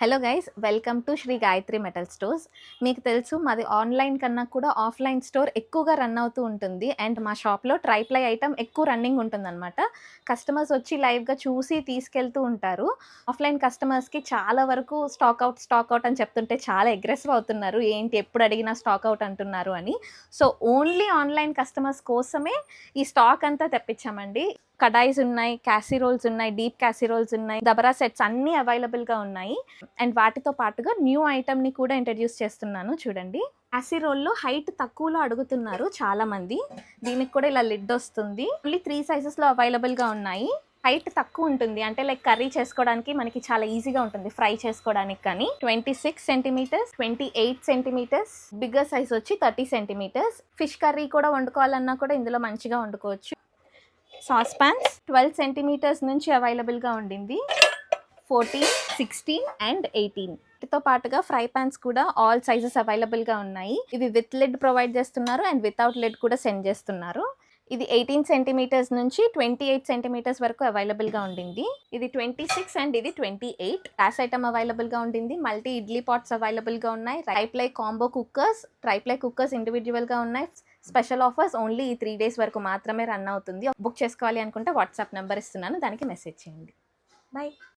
Hello guys, welcome to Shri Gayatri metal stores. మీకు తెలుసు మాది ఆన్లైన్ కన్నా కూడా ఆఫ్లైన్ స్టోర్ ఎక్కువగా రన్ అవుతూ ఉంటుంది. అండ్ మా షాప్లో ట్రైప్లై ఐటమ్ ఎక్కువ రన్నింగ్ ఉంటుందన్నమాట. కస్టమర్స్ వచ్చి లైవ్గా చూసి తీసుకెళ్తూ ఉంటారు. ఆఫ్లైన్ కస్టమర్స్కి చాలా వరకు స్టాక్ అవుట్ అని చెప్తుంటే చాలా అగ్రెసివ్ అవుతున్నారు. ఏంటి ఎప్పుడు అడిగినా స్టాక్ అవుట్ అంటున్నారు అని. సో ఓన్లీ ఆన్లైన్ కస్టమర్స్ కోసమే ఈ స్టాక్ అంతా తెప్పించామండి. కడాయిస్ ఉన్నాయి, క్యాసిరోల్స్ ఉన్నాయి, డీప్ క్యాసిరోల్స్ ఉన్నాయి, దబరా సెట్స్ అన్నీ అవైలబుల్గా ఉన్నాయి. అండ్ వాటితో పాటుగా న్యూ ఐటమ్ని కూడా ఇంట్రడ్యూస్ చేస్తున్నాను. చూడండి, క్యాసిరోల్లో హైట్ తక్కువలో అడుగుతున్నారు చాలామంది. దీనికి కూడా ఇలా లిడ్ వస్తుంది. ఓన్లీ 3 సైజెస్లో అవైలబుల్గా ఉన్నాయి. హైట్ తక్కువ ఉంటుంది అంటే లైక్ కర్రీ చేసుకోవడానికి మనకి చాలా ఈజీగా ఉంటుంది, ఫ్రై చేసుకోవడానికి. కానీ 26 సెంటీమీటర్స్, 28 సెంటీమీటర్స్, బిగ్గర్ సైజ్ వచ్చి 30 సెంటీమీటర్స్. ఫిష్ కర్రీ కూడా వండుకోవాలన్నా కూడా ఇందులో మంచిగా వండుకోవచ్చు. సాస్ పాన్స్ 12 సెంటీమీటర్స్ నుంచి అవైలబుల్గా ఉండింది. 14, 16 అండ్ 18 తో పాటుగా ఫ్రై పాన్స్ కూడా ఆల్ సైజెస్ అవైలబుల్గా ఉన్నాయి. ఇవి విత్ లిడ్ ప్రొవైడ్ చేస్తున్నారు అండ్ వితౌట్ లిడ్ కూడా సెండ్ చేస్తున్నారు. ఇది 18 సెంటీమీటర్స్ నుంచి 28 సెంటీమీటర్స్ వరకు అవైలబుల్గా ఉండింది. ఇది 26 అండ్ ఇది 28. గ్యాస్ ఐటమ్ అవైలబుల్గా ఉండింది. మల్టీ ఇడ్లీ పాట్స్ అవైలబుల్గా ఉన్నాయి. Triply combo cookers, triply cookers ఇండివిజువల్గా ఉన్నాయి. స్పెషల్ ఆఫర్స్ ఓన్లీ ఈ 3 డేస్ వరకు మాత్రమే రన్ అవుతుంది. బుక్ చేసుకోవాలి అనుకుంటే వాట్సాప్ నెంబర్ ఇస్తున్నాను, దానికి మెసేజ్ చేయండి. బాయ్.